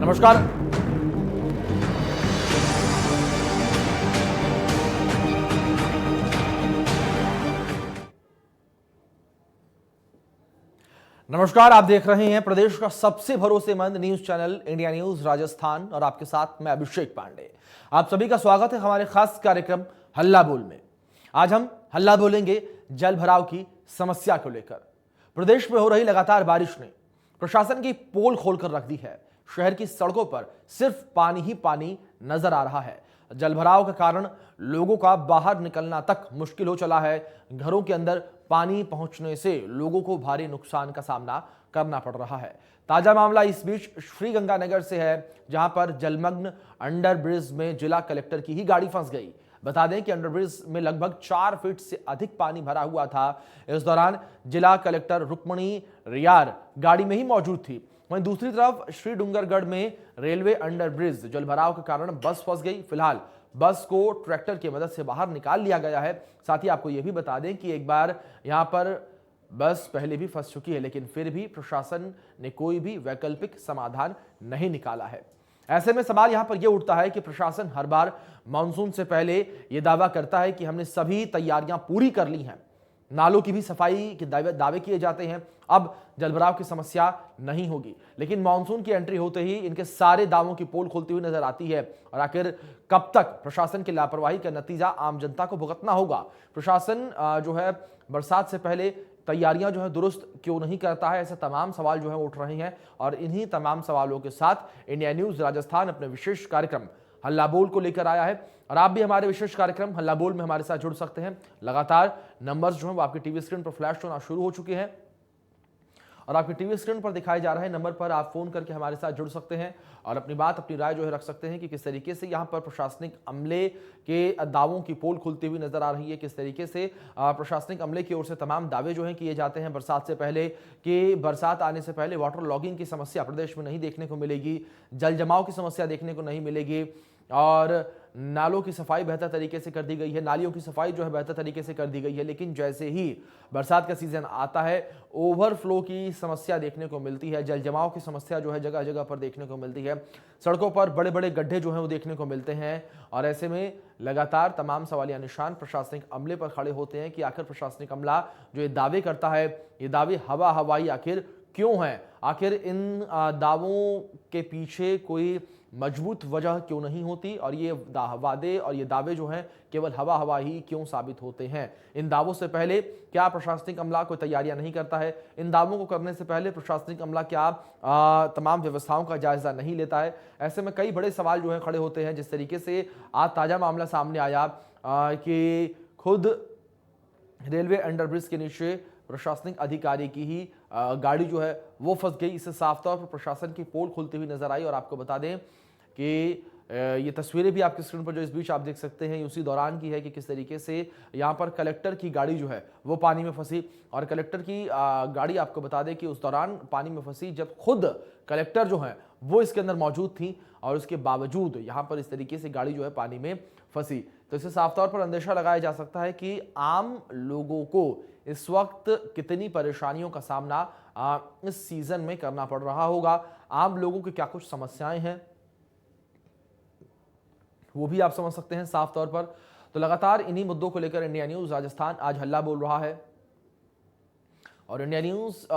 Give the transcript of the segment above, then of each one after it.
नमस्कार। नमस्कार, आप देख रहे हैं प्रदेश का सबसे भरोसेमंद news channel India news Rajasthan और आपके साथ मैं अभिषेक पांडे। आप सभी का स्वागत है हमारे खास कार्यक्रम हल्ला बोल में। आज हम हल्ला बोलेंगे जल भराव की समस्या को लेकर। प्रदेश में हो रही लगातार बारिश ने प्रशासन की पोल खोलकर रख दी है। शहर की सड़कों पर सिर्फ पानी ही पानी नजर आ रहा है। जलभराव के कारण लोगों का बाहर निकलना तक मुश्किल हो चला है। घरों के अंदर पानी पहुंचने से लोगों को भारी नुकसान का सामना करना पड़ रहा है। ताजा मामला इस बीच श्रीगंगानगर से है, जहां पर जलमग्न अंडरब्रिज में जिला कलेक्टर की ही गाड़ी फंस गई। बता दें कि अंडरब्रिज में लगभग 4 फीट से अधिक पानी भरा हुआ था। इस दौरान जिला कलेक्टर रुक्मणी रियार गाड़ी में ही मौजूद थी। वहीं दूसरी तरफ श्रीडूंगरगढ़ में रेलवे अंडरब्रिज जलभराव के कारण बस फंस गई। फिलहाल बस को ट्रैक्टर की मदद से बाहर निकाल लिया गया है। साथ ही आपको यह भी बता दें कि एक बार यहां पर बस पहले भी फंस चुकी है, लेकिन फिर भी प्रशासन ने कोई भी वैकल्पिक समाधान नहीं निकाला है। ऐसे में सवाल यहां पर यह उठता है कि प्रशासन हर बार मानसून से पहले यह दावा करता है कि हमने सभी तैयारियां पूरी कर ली हैं, नालों की भी सफाई के दावे किए जाते हैं, अब जलभराव की समस्या नहीं होगी, लेकिन मानसून की एंट्री होते ही इनके सारे दावों की पोल खुलती हुई नजर आती है। और आखिर कब तक प्रशासन की लापरवाही का नतीजा आम जनता को भुगतना होगा? प्रशासन जो है बरसात से पहले तैयारियां जो है दुरुस्त क्यों नहीं करता है? ऐसे तमाम सवाल जो है उठ रहे हैं और इन्हीं तमाम सवालों के साथ इंडिया न्यूज राजस्थान अपने विशेष कार्यक्रम हल्ला बोल को लेकर आया है। और आप भी हमारे विशेष कार्यक्रम हल्ला बोल में हमारे साथ जुड़ सकते हैं। लगातार नंबर्स जो है वो आपकी टीवी स्क्रीन पर फ्लैश होना शुरू हो चुके हैं और आपकी टीवी स्क्रीन पर दिखाए जा रहे नंबर पर आप फोन करके हमारे साथ जुड़ सकते हैं और अपनी बात, अपनी राय जो है रख सकते हैं कि किस तरीके से यहां पर प्रशासनिक अमले के दावों की पोल खुलती हुई नजर आ रही है। किस तरीके से प्रशासनिक अमले की ओर से तमाम दावे जो हैं किए जाते हैं बरसात से पहले कि बरसात आने से पहले वाटर लॉगिंग की समस्या प्रदेश में नहीं देखने को मिलेगी, जल जमाव की समस्या देखने को नहीं मिलेगी और नालों की सफाई बेहतर तरीके से कर दी गई है, नालियों की सफाई जो है बेहतर तरीके से कर दी गई है। लेकिन जैसे ही बरसात का सीजन आता है, ओवरफ्लो की समस्या देखने को मिलती है, जल जमाव की समस्या जो है जगह जगह पर देखने को मिलती है, सड़कों पर बड़े बड़े गड्ढे जो हैं वो देखने को मिलते हैं। और ऐसे में लगातार तमाम सवालिया निशान प्रशासनिक अमले पर खड़े होते हैं कि आखिर प्रशासनिक अमला जो ये दावे करता है, ये दावे हवा हवाई आखिर क्यों हैं? आखिर इन दावों के पीछे कोई मजबूत वजह क्यों नहीं होती और ये वादे और ये दावे जो हैं केवल हवा हवा ही क्यों साबित होते हैं? इन दावों से पहले क्या प्रशासनिक अमला कोई तैयारियां नहीं करता है? इन दावों को करने से पहले प्रशासनिक अमला क्या तमाम व्यवस्थाओं का जायजा नहीं लेता है? ऐसे में कई बड़े सवाल जो हैं खड़े होते हैं। जिस तरीके से आज ताजा मामला सामने आया कि खुद रेलवे अंडरब्रिज के नीचे प्रशासनिक अधिकारी की ही गाड़ी जो है वो फंस गई। इससे साफ तौर पर प्रशासन की पोल खुलती हुई नजर आई। और आपको बता दें कि ये तस्वीरें भी आपकी स्क्रीन पर जो इस बीच आप देख सकते हैं उसी दौरान की है कि किस तरीके से यहाँ पर कलेक्टर की गाड़ी जो है वो पानी में फंसी। और कलेक्टर की गाड़ी आपको बता दें कि उस दौरान पानी में फंसी जब खुद कलेक्टर जो है वो इसके अंदर मौजूद थी और उसके बावजूद यहाँ पर इस तरीके से गाड़ी जो है पानी में फंसी। तो इससे साफ तौर पर अंदेशा लगाया जा सकता है कि आम लोगों को इस वक्त कितनी परेशानियों का सामना इस सीजन में करना पड़ रहा होगा। आम लोगों की क्या कुछ समस्याएं हैं वो भी आप समझ सकते हैं साफ तौर पर। तो लगातार इन्हीं मुद्दों को लेकर इंडिया न्यूज राजस्थान आज हल्ला बोल रहा है और इंडिया न्यूज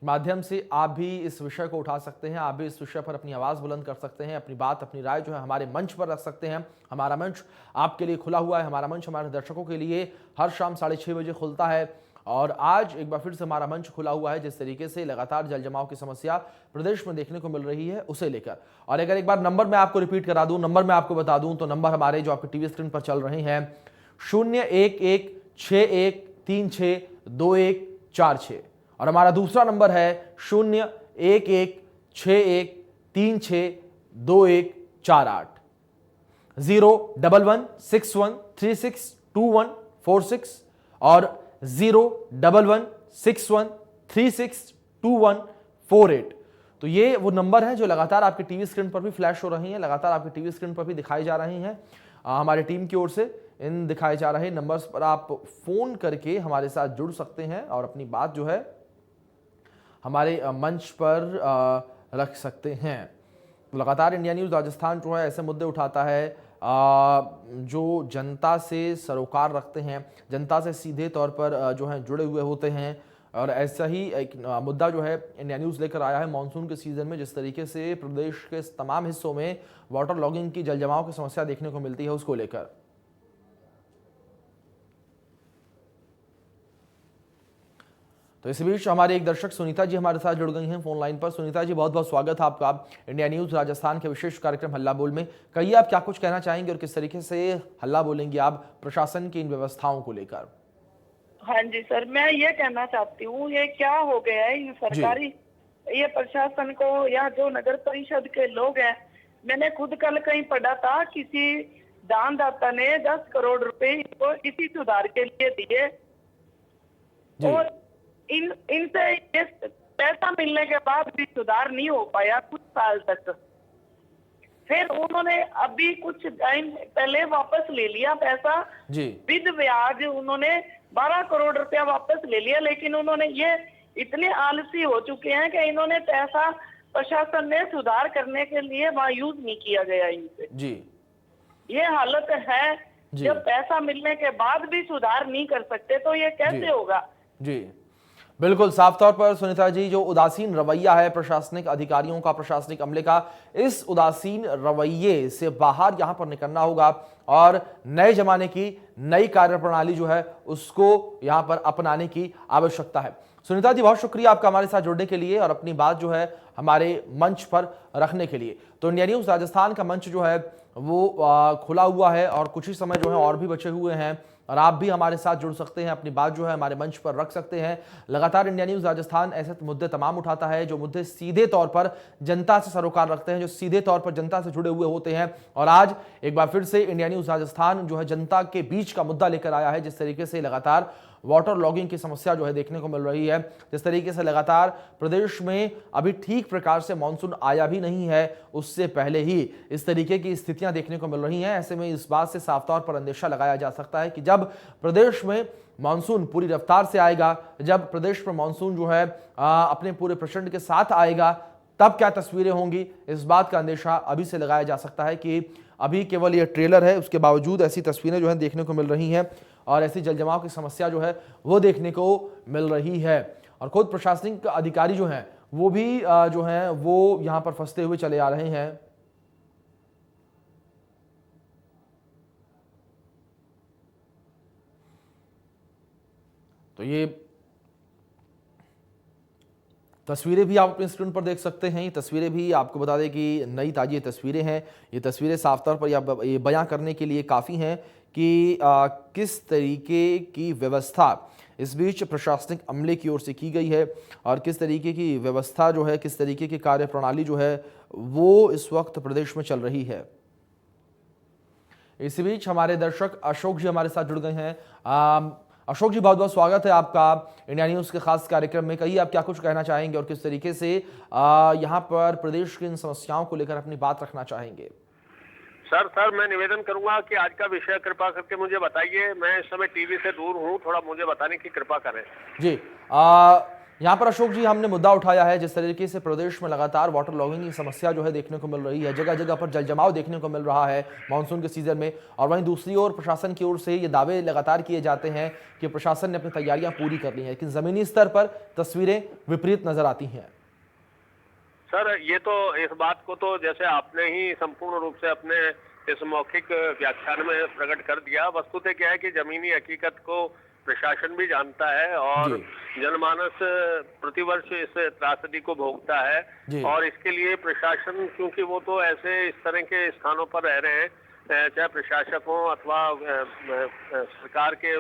माध्यम से आप भी इस विषय को उठा सकते हैं, आप भी इस विषय पर अपनी आवाज़ बुलंद कर सकते हैं, अपनी बात, अपनी राय जो है हमारे मंच पर रख सकते हैं। हमारा मंच आपके लिए खुला हुआ है। हमारा मंच हमारे दर्शकों के लिए हर शाम 6:30 बजे खुलता है और आज एक बार फिर से हमारा मंच खुला हुआ है। जिस तरीके से लगातार जल जमाव की समस्या प्रदेश में देखने को मिल रही है उसे लेकर। और अगर एक बार नंबर मैं आपको रिपीट करा दूं, नंबर मैं आपको बता दूं, तो नंबर हमारे जो आपकी टीवी स्क्रीन पर चल रहे हैं 01161362146 और हमारा दूसरा नंबर है 01161362146 01161362146 और 01161362148। तो ये वो नंबर है जो लगातार आपके टीवी स्क्रीन पर भी फ्लैश हो रही हैं, लगातार आपके टीवी स्क्रीन पर भी दिखाई जा रही हैं। हमारी टीम की ओर से इन दिखाए जा रहे नंबर्स पर आप फोन करके हमारे साथ जुड़ सकते हैं और अपनी बात जो है हमारे मंच पर रख सकते हैं। लगातार इंडिया न्यूज़ राजस्थान जो है ऐसे मुद्दे उठाता है जो जनता से सरोकार रखते हैं, जनता से सीधे तौर पर जो है जुड़े हुए होते हैं। और ऐसा ही एक मुद्दा जो है इंडिया न्यूज़ लेकर आया है मानसून के सीजन में, जिस तरीके से प्रदेश के तमाम हिस्सों में वाटर लॉगिंग की, जल जमाव की समस्या देखने को मिलती है, उसको लेकर। तो इस बीच हमारे एक दर्शक सुनीता जी हमारे साथ जुड़ गई हैं फोन लाइन पर। सुनीता जी, बहुत बहुत स्वागत है आपका इंडिया न्यूज़ राजस्थान के विशेष कार्यक्रम हल्ला बोल में। कहिए, आप क्या कुछ कहना चाहेंगे और किस तरीके से हल्ला बोलेंगे आप प्रशासन की इन व्यवस्थाओं को लेकर? हाँ जी सर, मैं ये कहना चाहती हूँ, ये क्या हो गया है इन सरकारी ये प्रशासन को या जो नगर परिषद के लोग हैं। मैंने खुद कल कहीं पढ़ा था, किसी दानदाता ने 10 करोड़ रुपए इनको इसी सुधार के लिए दिए और इनसे ये पैसा मिलने के बाद भी सुधार नहीं हो पाया कुछ साल तक। फिर उन्होंने अभी कुछ टाइम पहले वापस ले लिया पैसा विद ब्याज, उन्होंने 12 करोड़ रुपया वापस ले लिया। लेकिन उन्होंने ये इतने आलसी हो चुके हैं कि इन्होंने पैसा प्रशासन ने सुधार करने के लिए वहां यूज नहीं किया गया इनसे जी। ये हालत है, जब पैसा मिलने के बाद भी सुधार नहीं कर सकते तो ये कैसे होगा जी। बिल्कुल साफ तौर पर सुनीता जी, जो उदासीन रवैया है प्रशासनिक अधिकारियों का, प्रशासनिक अमले का, इस उदासीन रवैये से बाहर यहां पर निकलना होगा और नए जमाने की नई कार्यप्रणाली जो है उसको यहां पर अपनाने की आवश्यकता है। सुनीता जी, बहुत शुक्रिया आपका हमारे साथ जुड़ने के लिए और अपनी बात जो है हमारे मंच पर रखने के लिए। तो इंडिया न्यूज़ राजस्थान का मंच जो है वो खुला हुआ है और कुछ ही समय जो है और भी बचे हुए हैं और आप भी हमारे साथ जुड़ सकते हैं, अपनी बात जो है हमारे मंच पर रख सकते हैं। लगातार इंडिया न्यूज़ राजस्थान ऐसे मुद्दे तमाम उठाता है जो मुद्दे सीधे तौर पर जनता से सरोकार रखते हैं, जो सीधे तौर पर जनता से जुड़े हुए होते हैं। और आज एक बार फिर से इंडिया न्यूज़ राजस्थान जो है जनता के बीच का मुद्दा लेकर आया है। जिस तरीके से लगातार वाटर लॉगिंग की समस्या जो है देखने को मिल रही है, जिस तरीके से लगातार प्रदेश में अभी ठीक प्रकार से मानसून आया भी नहीं है, उससे पहले ही इस तरीके की स्थितियां देखने को मिल रही हैं। ऐसे में इस बात से साफ तौर पर अंदेशा लगाया जा सकता है कि जब प्रदेश में मानसून पूरी रफ्तार से आएगा, जब प्रदेश में मानसून जो है अपने पूरे प्रचंड के साथ आएगा, तब क्या तस्वीरें होंगी, इस बात का अंदेशा अभी से लगाया जा सकता है कि अभी केवल ये ट्रेलर है, उसके बावजूद ऐसी तस्वीरें जो है देखने को मिल रही हैं और ऐसी जल जमाव की समस्या जो है वो देखने को मिल रही है। और खुद प्रशासनिक अधिकारी जो हैं वो भी जो हैं वो यहाँ पर फंसते हुए चले आ रहे हैं। तो ये तस्वीरें भी आप अपने स्क्रीन पर देख सकते हैं। ये तस्वीरें भी आपको बता दें कि नई ताज़ी तस्वीरें हैं। ये तस्वीरें साफ तौर पर ये बयां करने के लिए काफ़ी हैं कि किस तरीके की व्यवस्था इस बीच प्रशासनिक अमले की ओर से की गई है और किस तरीके की व्यवस्था जो है, किस तरीके की कार्यप्रणाली जो है वो इस वक्त प्रदेश में चल रही है। इसी बीच हमारे दर्शक अशोक जी हमारे साथ जुड़ गए हैं। अशोक जी, बहुत बहुत स्वागत है आपका इंडिया न्यूज़ के खास कार्यक्रम में। कहिए, आप क्या कुछ कहना चाहेंगे और किस तरीके से यहाँ पर प्रदेश की इन समस्याओं को लेकर अपनी बात रखना चाहेंगे? सर मैं निवेदन करूंगा कि आज का विषय कृपा करके मुझे बताइए। मैं इस समय टीवी से दूर हूं, थोड़ा मुझे बताने की कृपा करें। जी, यहाँ पर अशोक जी हमने मुद्दा उठाया है जिस तरीके से प्रदेश में लगातार वाटर लॉगिंग की समस्या जो है देखने को मिल रही है, जगह जगह पर जल जमाव देखने को मिल रहा है मानसून के सीजन में। और वहीं दूसरी ओर प्रशासन की ओर से ये दावे लगातार किए जाते हैं कि प्रशासन ने अपनी तैयारियां पूरी कर ली हैं, लेकिन जमीनी स्तर पर तस्वीरें विपरीत नजर आती हैं। सर, ये तो इस बात को तो जैसे आपने ही संपूर्ण रूप से अपने इस मौखिक व्याख्यान में प्रकट कर दिया। वस्तुतः क्या है कि जमीनी हकीकत को प्रशासन भी जानता है और जनमानस प्रतिवर्ष इस त्रासदी को भोगता है और इसके लिए प्रशासन, क्योंकि वो तो ऐसे इस तरह के स्थानों पर रह रहे हैं, चाहे प्रशासक हो अथवा सरकार के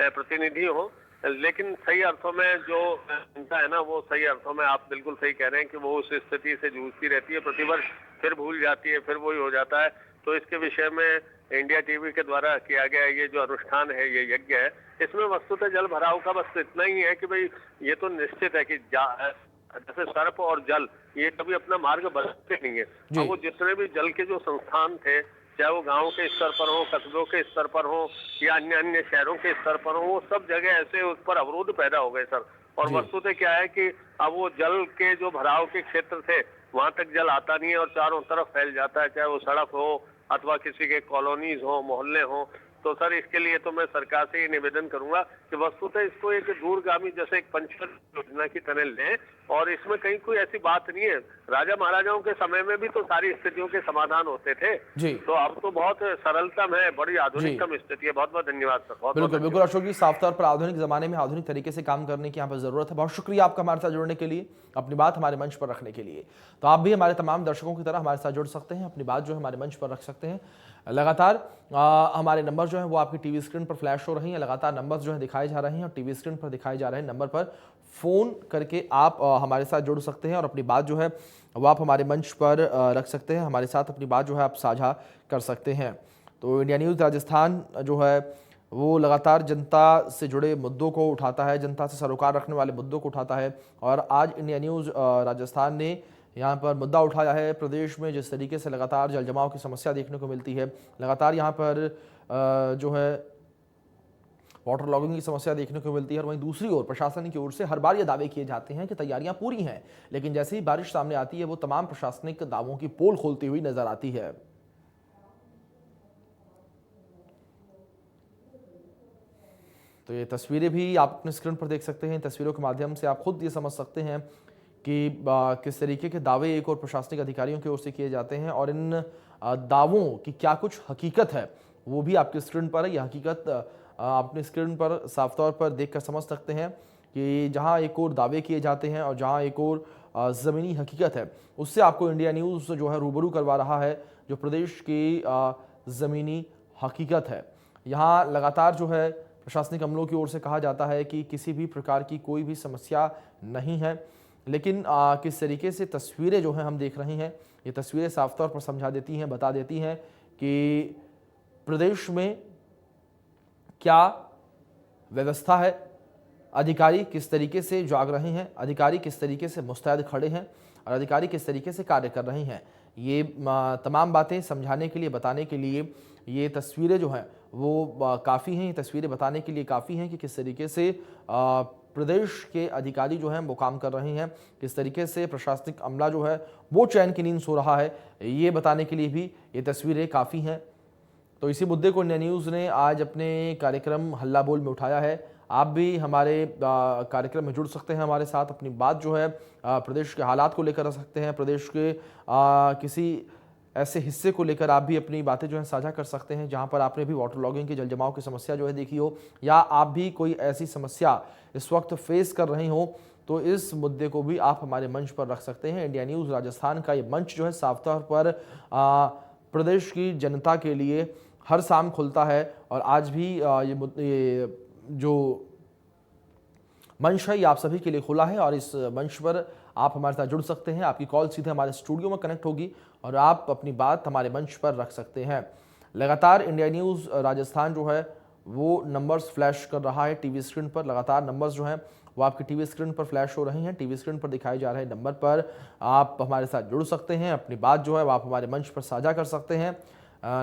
प्रतिनिधि हो, लेकिन सही अर्थों में जो जनता है ना, वो सही अर्थों में आप बिल्कुल सही कह रहे हैं कि वो उस स्थिति से जूझती रहती है, प्रतिवर्ष फिर भूल जाती है, फिर वही हो जाता है। तो इसके विषय में इंडिया टीवी के द्वारा किया गया ये जो अनुष्ठान है, ये यज्ञ है, इसमें वस्तुतः जल भराव का बस इतना ही है कि भाई ये तो निश्चित है कि जैसे सर्प और जल ये कभी अपना मार्ग बदलते नहीं है। अब वो जितने भी जल के जो संस्थान थे, चाहे वो गांव के स्तर पर हो, कस्बों के स्तर पर हो या अन्य अन्य शहरों के स्तर पर हो, वो सब जगह ऐसे उस पर अवरोध पैदा हो गए सर। और जी। वस्तुतः क्या है कि अब वो जल के जो भराव के क्षेत्र थे वहां तक जल आता नहीं है और चारों तरफ फैल जाता है, चाहे वो सड़क हो अथवा किसी के कॉलोनीज हो, मोहल्ले हो। तो सर इसके लिए तो मैं सरकार से ये निवेदन करूंगा कि वस्तुतः इसको एक दूरगामी जैसे एक पंचवर्षीय योजना की तरह लें, और इसमें कहीं कोई ऐसी बात नहीं है। राजा महाराजाओं के समय में भी तो सारी स्थितियों के समाधान होते थे। जी। तो अब तो बहुत सरलतम है, बड़ी आधुनिकतम स्थिति है। बहुत बहुत धन्यवाद सर, बहुत बिल्कुल बहुत बिल्कुल अशोक जी, साफ तौर पर आधुनिक जमाने में आधुनिक तरीके से काम करने की यहाँ पर जरूरत है। बहुत शुक्रिया आपका हमारे साथ जुड़ने के लिए, अपनी बात हमारे मंच पर रखने के लिए। तो आप भी हमारे तमाम दर्शकों की तरह हमारे साथ जुड़ सकते हैं, अपनी बात जो है हमारे मंच पर रख सकते हैं। लगातार हमारे नंबर जो है वो आपकी टीवी स्क्रीन पर फ्लैश हो रही हैं, लगातार नंबर जो है दिखाए जा रहे हैं और टीवी स्क्रीन पर दिखाए जा रहे हैं नंबर पर फ़ोन करके आप हमारे साथ जुड़ सकते हैं और अपनी बात जो है वो आप हमारे मंच पर रख सकते हैं, हमारे साथ अपनी बात जो है आप साझा कर सकते हैं। तो इंडिया न्यूज़ राजस्थान जो है वो लगातार जनता से जुड़े मुद्दों को उठाता है, जनता से सरोकार रखने वाले मुद्दों को उठाता है। और आज इंडिया न्यूज़ राजस्थान ने यहाँ पर मुद्दा उठाया है प्रदेश में जिस तरीके से लगातार जल जमाव की समस्या देखने को मिलती है, लगातार यहाँ पर जो है वाटर लॉगिंग की समस्या देखने को मिलती है। और वहीं दूसरी ओर प्रशासन की ओर से हर बार ये दावे किए जाते हैं कि तैयारियां पूरी हैं, लेकिन जैसे ही बारिश सामने आती है वो तमाम प्रशासनिक दावों की पोल खोलती हुई नजर आती है। तो ये तस्वीरें भी आप अपने स्क्रीन पर देख सकते हैं। तस्वीरों के माध्यम से आप खुद ये समझ सकते हैं कि किस तरीके के दावे एक और प्रशासनिक अधिकारियों की ओर से किए जाते हैं और इन दावों की क्या कुछ हकीकत है वो भी आपकी स्क्रीन पर है। यह हकीकत अपने स्क्रीन पर साफ तौर पर देखकर समझ सकते हैं कि जहां एक और दावे किए जाते हैं और जहां एक और ज़मीनी हकीकत है, उससे आपको इंडिया न्यूज़ जो है रूबरू करवा रहा है जो प्रदेश की ज़मीनी हकीकत है। यहाँ लगातार जो है प्रशासनिक अमलों की ओर से कहा जाता है कि किसी भी प्रकार की कोई भी समस्या नहीं है, लेकिन किस तरीके से तस्वीरें जो हैं हम देख रहे हैं, ये तस्वीरें साफ तौर पर समझा देती हैं, बता देती हैं कि प्रदेश में क्या व्यवस्था है, अधिकारी किस तरीके से जाग रहे हैं, अधिकारी किस तरीके से मुस्तैद खड़े हैं और अधिकारी किस तरीके से कार्य कर रहे हैं। ये तमाम बातें समझाने के लिए, बताने के लिए ये तस्वीरें जो हैं वो काफ़ी हैं। ये तस्वीरें बताने के लिए काफ़ी हैं कि किस तरीके से प्रदेश के अधिकारी जो हैं वो काम कर रहे हैं, किस तरीके से प्रशासनिक अमला जो है वो चैन की नींद सो रहा है, ये बताने के लिए भी ये तस्वीरें काफ़ी हैं। तो इसी मुद्दे को इंडिया न्यूज़ ने आज अपने कार्यक्रम हल्ला बोल में उठाया है। आप भी हमारे कार्यक्रम में जुड़ सकते हैं हमारे साथ, अपनी बात जो है प्रदेश के हालात को लेकर रख सकते हैं, प्रदेश के किसी ऐसे हिस्से को लेकर आप भी अपनी बातें जो है साझा कर सकते हैं जहां पर आपने भी वाटर लॉगिंग की, जल जमाव की समस्या जो है देखी हो, या आप भी कोई ऐसी समस्या इस वक्त फेस कर रहे हो, तो इस मुद्दे को भी आप हमारे मंच पर रख सकते हैं। इंडिया न्यूज़ राजस्थान का ये मंच जो है साफ तौर पर प्रदेश की जनता के लिए हर शाम खुलता है और आज भी ये जो मंच है ये आप सभी के लिए खुला है और इस मंच पर आप हमारे साथ जुड़ सकते हैं। आपकी कॉल सीधे हमारे स्टूडियो में कनेक्ट होगी और आप अपनी बात हमारे मंच पर रख सकते हैं। लगातार इंडिया न्यूज़ राजस्थान जो है वो नंबर्स फ्लैश कर रहा है टीवी स्क्रीन पर, लगातार नंबर्स जो हैं वो आपकी टीवी स्क्रीन पर फ्लैश हो रही हैं। टीवी स्क्रीन पर दिखाए जा रहे नंबर पर आप हमारे साथ जुड़ सकते हैं, अपनी बात जो है वो आप हमारे मंच पर साझा कर सकते हैं।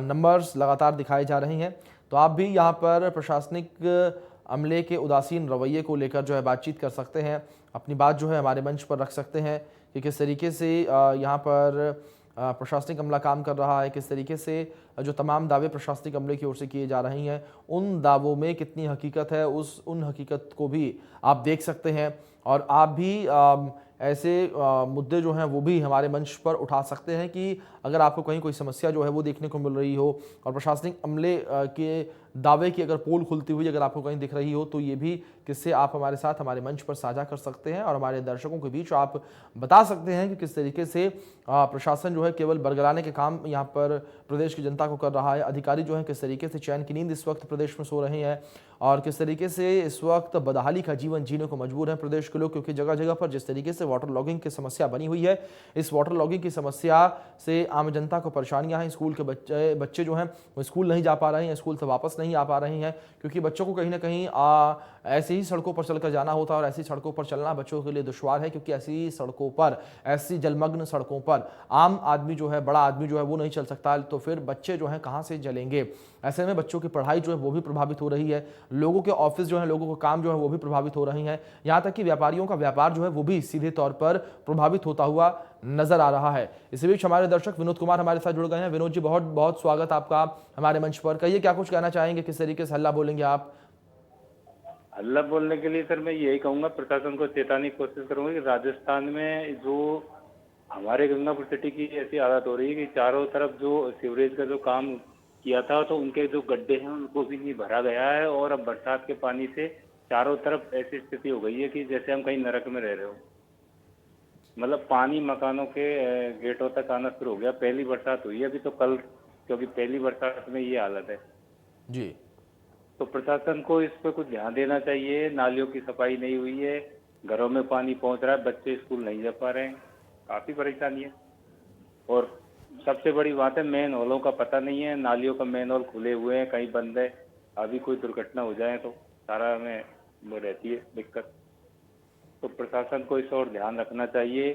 नंबर्स लगातार दिखाए जा रहे हैं, तो आप भी यहाँ पर प्रशासनिक अमले के उदासीन रवैये को लेकर जो है बातचीत कर सकते हैं, अपनी बात जो है हमारे मंच पर रख सकते हैं कि किस तरीके से यहाँ पर प्रशासनिक अमला काम कर रहा है, किस तरीके से जो तमाम दावे प्रशासनिक अमले की ओर से किए जा रहे हैं उन दावों में कितनी हकीकत है, उन हकीकत को भी आप देख सकते हैं और आप भी ऐसे मुद्दे जो हैं वो भी हमारे मंच पर उठा सकते हैं कि अगर आपको कहीं कोई समस्या जो है वो देखने को मिल रही हो और प्रशासनिक अमले के दावे की अगर पोल खुलती हुई अगर आपको कहीं दिख रही हो, तो ये भी किससे आप हमारे साथ हमारे मंच पर साझा कर सकते हैं और हमारे दर्शकों के बीच आप बता सकते हैं कि किस तरीके से प्रशासन जो है केवल बरगलाने के काम यहाँ पर प्रदेश की जनता को कर रहा है। अधिकारी जो है किस तरीके से चैन की नींद इस वक्त प्रदेश में सो रहे हैं और किस तरीके से इस वक्त बदहाली का जीवन जीने को मजबूर हैं प्रदेश के लोग, क्योंकि जगह जगह पर जिस तरीके से वाटर लॉगिंग की समस्या बनी हुई है, इस वाटर लॉगिंग की समस्या से आम जनता को परेशानियां हैं। स्कूल के बच्चे जो हैं वो स्कूल नहीं जा पा रहे हैं, स्कूल से वापस नहीं नहीं आ पा रही हैं, क्योंकि बच्चों को कहीं ना कहीं ऐसी ही सड़कों पर चलकर जाना होता है और ऐसी सड़कों पर चलना बच्चों के लिए दुश्वार है, क्योंकि ऐसी सड़कों पर, ऐसी जलमग्न सड़कों पर आम आदमी जो है, बड़ा आदमी जो है वो नहीं चल सकता, तो फिर बच्चे जो हैं कहाँ से चलेंगे। ऐसे में बच्चों की पढ़ाई जो है वो भी प्रभावित हो रही है, लोगों के ऑफिस जो है, लोगों के काम जो है वो भी प्रभावित हो रही हैं, यहाँ तक कि व्यापारियों का व्यापार जो है वो भी सीधे तौर पर प्रभावित होता हुआ नजर आ रहा है। इसी बीच हमारे दर्शक विनोद कुमार हमारे साथ जुड़ गए हैं। विनोद जी, बहुत बहुत स्वागत आपका हमारे मंच पर। कहिए, क्या कुछ कहना चाहेंगे, किस तरीके से हल्ला बोलेंगे आप? हल्ला बोलने के लिए सर मैं यही कहूंगा, प्रशासन को चेताने की कोशिश करूंगा कि राजस्थान में जो हमारे गंगापुर सिटी की ऐसी हालत हो रही है कि चारों तरफ जो सीवरेज का जो काम किया था तो उनके जो गड्ढे हैं उनको भी नहीं भरा गया है, और अब बरसात के पानी से चारों तरफ ऐसी स्थिति हो गई है कि जैसे हम कहीं नरक में रह रहे हो। मतलब पानी मकानों के गेटों तक आना शुरू हो गया। पहली बरसात हुई है अभी तो कल, क्योंकि पहली बरसात में ये हालत है जी। तो प्रशासन को इस पर कुछ ध्यान देना चाहिए। नालियों की सफाई नहीं हुई है, घरों में पानी पहुंच रहा है, बच्चे स्कूल नहीं जा पा रहे हैं, काफी परेशानी है। और सबसे बड़ी बात है, मेन होलों का पता नहीं है, नालियों का मेन होल खुले हुए हैं, कहीं बंद है। अभी कोई दुर्घटना हो जाए तो सारा में वो रहती है दिक्कत। तो प्रशासन को इस और ध्यान रखना चाहिए।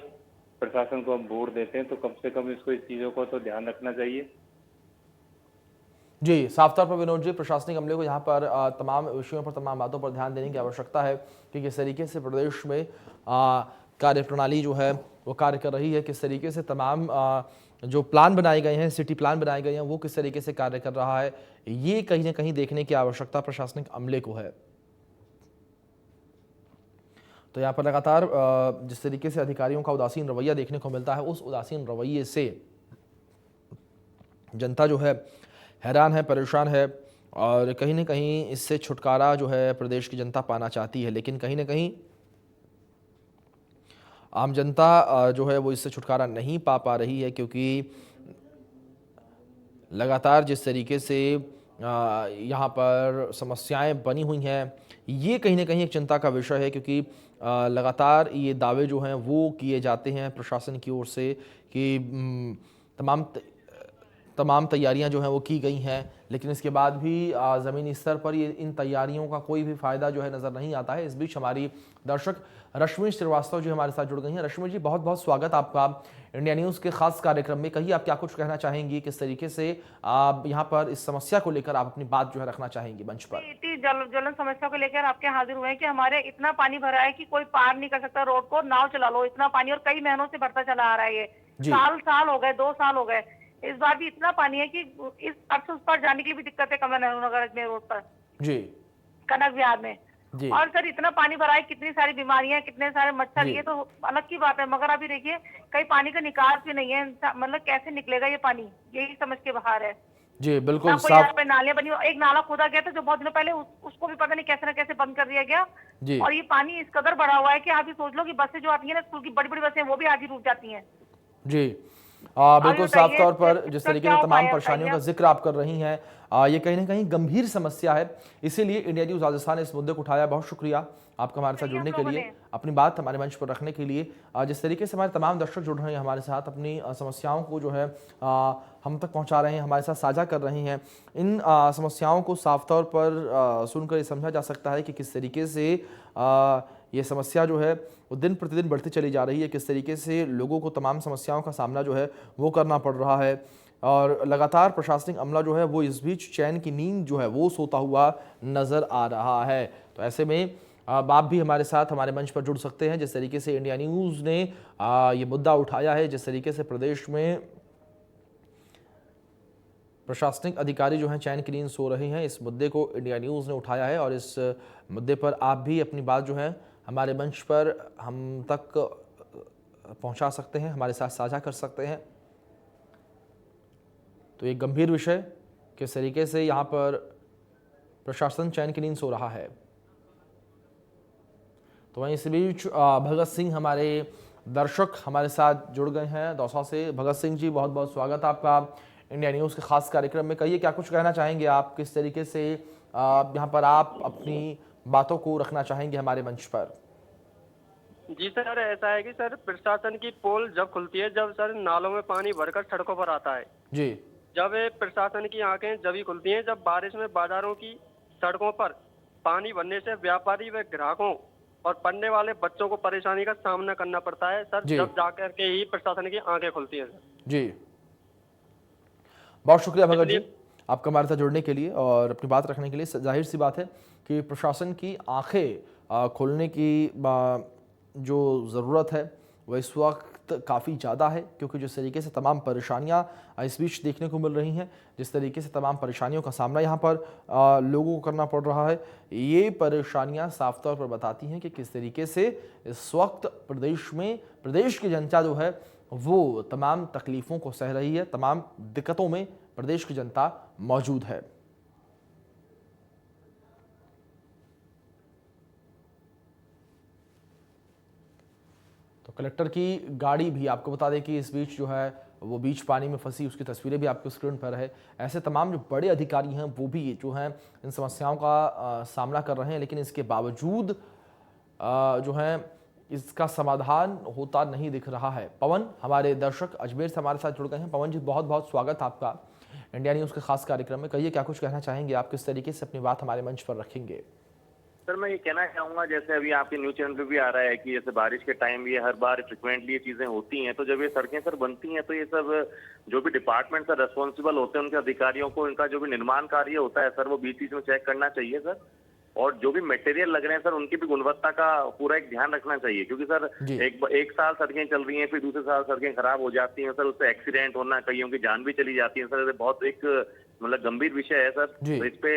प्रशासन को हम वोट देते हैं तो कम से कम इसको, इस चीजों को तो ध्यान रखना चाहिए। जी, साफ तौर पर विनोद जी, प्रशासनिक अमले को यहाँ पर तमाम विषयों पर, तमाम बातों पर ध्यान देने की आवश्यकता है कि किस तरीके से प्रदेश में कार्यप्रणाली जो है वो कार्य कर रही है, किस तरीके से तमाम जो प्लान बनाए गए हैं, सिटी प्लान बनाए गए हैं, वो किस तरीके से कार्य कर रहा है, ये कहीं ना कहीं देखने की आवश्यकता प्रशासनिक अमले को है। तो यहाँ पर लगातार जिस तरीके से अधिकारियों का उदासीन रवैया देखने को मिलता है, उस उदासीन रवैये से जनता जो है हैरान है, परेशान है, और कहीं ना कहीं इससे छुटकारा जो है प्रदेश की जनता पाना चाहती है, लेकिन कहीं ना कहीं आम जनता जो है वो इससे छुटकारा नहीं पा रही है, क्योंकि लगातार जिस तरीके से यहाँ पर समस्याएं बनी हुई हैं, ये कहीं ना कहीं एक चिंता का विषय है, क्योंकि लगातार ये दावे जो हैं वो किए जाते हैं प्रशासन की ओर से कि तमाम तैयारियां जो हैं वो की गई हैं, लेकिन इसके बाद भी ज़मीनी स्तर पर ये इन तैयारियों का कोई भी फ़ायदा जो है नज़र नहीं आता है। इस बीच हमारी दर्शक रश्मि श्रीवास्तव जी हमारे साथ जुड़ गई हैं। रश्मि जी, बहुत बहुत स्वागत आपका इंडिया न्यूज़ के खास कार्यक्रम में। कहिए, आप क्या कुछ कहना चाहेंगी, किस तरीके से आप यहाँ पर इस समस्या को लेकर आप अपनी बात जो है रखना चाहेंगी मंच पर? इतनी ज्वलन समस्या को लेकर आपके हाजिर हुए हैं कि हमारे इतना पानी भरा है कि कोई पार नहीं कर सकता रोड को, नाव चला लो इतना पानी, और कई महीनों से बढ़ता चला आ रहा है। ये साल हो गए, 2 साल हो गए, इस बार भी इतना पानी है कि इस अब से उस पर जाने की भी दिक्कत है, कमला नेहरू नगर में रोड पर जी, कनक विहार में जी। और सर इतना पानी भरा है, कितनी सारी बीमारियां, कितने सारे मच्छर, ये तो अलग की बात है, मगर अभी देखिए कहीं पानी का निकास भी नहीं है। मतलब कैसे निकलेगा ये पानी, यही समझ के बाहर है जी। बिल्कुल साफ। यहाँ पे नालियां बनी, एक नाला खोदा गया था जो बहुत दिनों पहले, उसको भी पता नहीं कैसे न कैसे बंद कर दिया गया जी। और ये पानी इस कदर बढ़ा हुआ है कि आप ही सोच लो कि बसें जो आती है ना, स्कूल की बड़ी बड़ी बसें, वो भी आज ही रुक जाती है जी। बिल्कुल साफ तौर पर जिस तरीके से तमाम परेशानियों का जिक्र आप कर रही हैं, ये कहीं ना कहीं गंभीर समस्या है, इसीलिए इंडिया न्यूज़ राजस्थान ने इस मुद्दे को उठाया। बहुत शुक्रिया आपका हमारे साथ जुड़ने के लिए, अपनी बात हमारे मंच पर रखने के लिए। जिस तरीके से हमारे तमाम दर्शक जुड़ रहे हैं हमारे साथ, अपनी समस्याओं को जो है हम तक पहुंचा रहे हैं, हमारे साथ साझा कर रहे हैं, इन समस्याओं को साफ तौर पर सुनकर ये समझा जा सकता है कि किस तरीके से ये समस्या जो है वो दिन प्रतिदिन बढ़ती चली जा रही है, किस तरीके से लोगों को तमाम समस्याओं का सामना जो है वो करना पड़ रहा है, और लगातार प्रशासनिक अमला जो है वो इस बीच चैन की नींद जो है वो सोता हुआ नज़र आ रहा है। तो ऐसे में आप भी हमारे साथ हमारे मंच पर जुड़ सकते हैं। जिस तरीके से इंडिया न्यूज़ ने ये मुद्दा उठाया है, जिस तरीके से प्रदेश में प्रशासनिक अधिकारी जो हैं चैन की नींद सो रहे हैं, इस मुद्दे को इंडिया न्यूज़ ने उठाया है, और इस मुद्दे पर आप भी अपनी बात जो है हमारे मंच पर हम तक पहुंचा सकते हैं, हमारे साथ साझा कर सकते हैं। तो एक गंभीर विषय, किस तरीके से यहाँ पर प्रशासन चैन की नींद सो रहा है। तो वहीं इस बीच भगत सिंह हमारे दर्शक हमारे साथ जुड़ गए हैं दौसा से। भगत सिंह जी, बहुत बहुत स्वागत आपका इंडिया न्यूज़ के खास कार्यक्रम में। कहिए, क्या कुछ कहना चाहेंगे आप, किस तरीके से यहाँ पर आप अपनी बातों को रखना चाहेंगे हमारे मंच पर? जी सर, ऐसा है कि सर प्रशासन की पोल जब खुलती है, जब सर नालों में पानी भरकर सड़कों पर आता है जी, जब ये प्रशासन की आंखें जब ही खुलती हैं जब बारिश में बाजारों की सड़कों पर पानी भरने से व्यापारी व ग्राहकों और पढ़ने वाले बच्चों को परेशानी का सामना करना पड़ता है सर। जी। जब जाकर के ही प्रशासन की आंखें खुलती हैं सर। जी, बहुत शुक्रिया भगत जी इसलिए- आपका हमारे साथ जुड़ने के लिए और अपनी बात रखने के लिए। जाहिर सी बात है कि प्रशासन की आंखें खोलने की जो ज़रूरत है वह इस वक्त काफ़ी ज़्यादा है, क्योंकि जिस तरीके से तमाम परेशानियां इस बीच देखने को मिल रही हैं, जिस तरीके से तमाम परेशानियों का सामना यहाँ पर लोगों को करना पड़ रहा है, ये परेशानियां साफ तौर पर बताती हैं कि किस तरीके से इस वक्त प्रदेश की जनता जो है वो तमाम तकलीफ़ों को सह रही है, तमाम दिक्कतों में प्रदेश की जनता मौजूद है। तो कलेक्टर की गाड़ी भी आपको बता दें कि इस बीच जो है वो बीच पानी में फंसी, उसकी तस्वीरें भी आपको स्क्रीन पर है। ऐसे तमाम जो बड़े अधिकारी हैं वो भी जो हैं इन समस्याओं का सामना कर रहे हैं, लेकिन इसके बावजूद जो है इसका समाधान होता नहीं दिख रहा है। पवन, हमारे दर्शक अजमेर से हमारे साथ जुड़ गए हैं। पवन जी, बहुत बहुत स्वागत आपका इंडिया न्यूज़ के खास कार्यक्रम में। कहिए, क्या कुछ कहना चाहेंगे आप, किस तरीके से अपनी बात हमारे मंच पर रखेंगे? सर मैं ये कहना चाहूंगा, जैसे अभी आपके न्यूज चैनल पे भी आ रहा है कि जैसे बारिश के टाइम ये हर बार फ्रिक्वेंटली ये चीजें होती हैं, तो जब ये सड़कें सर बनती हैं तो ये सब जो भी डिपार्टमेंट सर रेस्पॉन्सिबल होते हैं उनके अधिकारियों को इनका जो भी निर्माण कार्य होता है सर वो बीच में चेक करना चाहिए सर। और जो भी मटेरियल लग रहे हैं सर उनकी भी गुणवत्ता का पूरा एक ध्यान रखना चाहिए, क्योंकि सर जी। एक साल सड़कें चल रही हैं फिर दूसरे साल सड़कें खराब हो जाती हैं सर, उससे एक्सीडेंट होना, कईयों की जान भी चली जाती है सर। ये बहुत एक मतलब गंभीर विषय है सर। जी। तो इस पे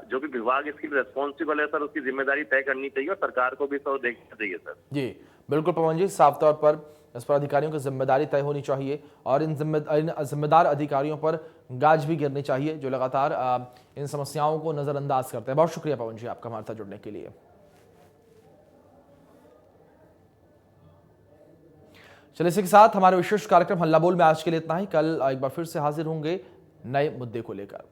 जो भी विभाग इसकी रिस्पॉन्सिबल है सर उसकी जिम्मेदारी तय करनी चाहिए और सरकार को भी इसको देखना चाहिए सर। जी बिल्कुल पवन जी, साफ तौर पर इस पर अधिकारियों की जिम्मेदारी तय होनी चाहिए और इन जिम्मेदार अधिकारियों पर गाज भी गिरनी चाहिए जो लगातार इन समस्याओं को नजरअंदाज करते हैं। बहुत शुक्रिया पवन जी आपका हमारे साथ जुड़ने के लिए। चलिए, इसी के साथ हमारे विशेष कार्यक्रम हल्ला बोल में आज के लिए इतना ही। कल एक बार फिर से हाजिर होंगे नए मुद्दे को लेकर।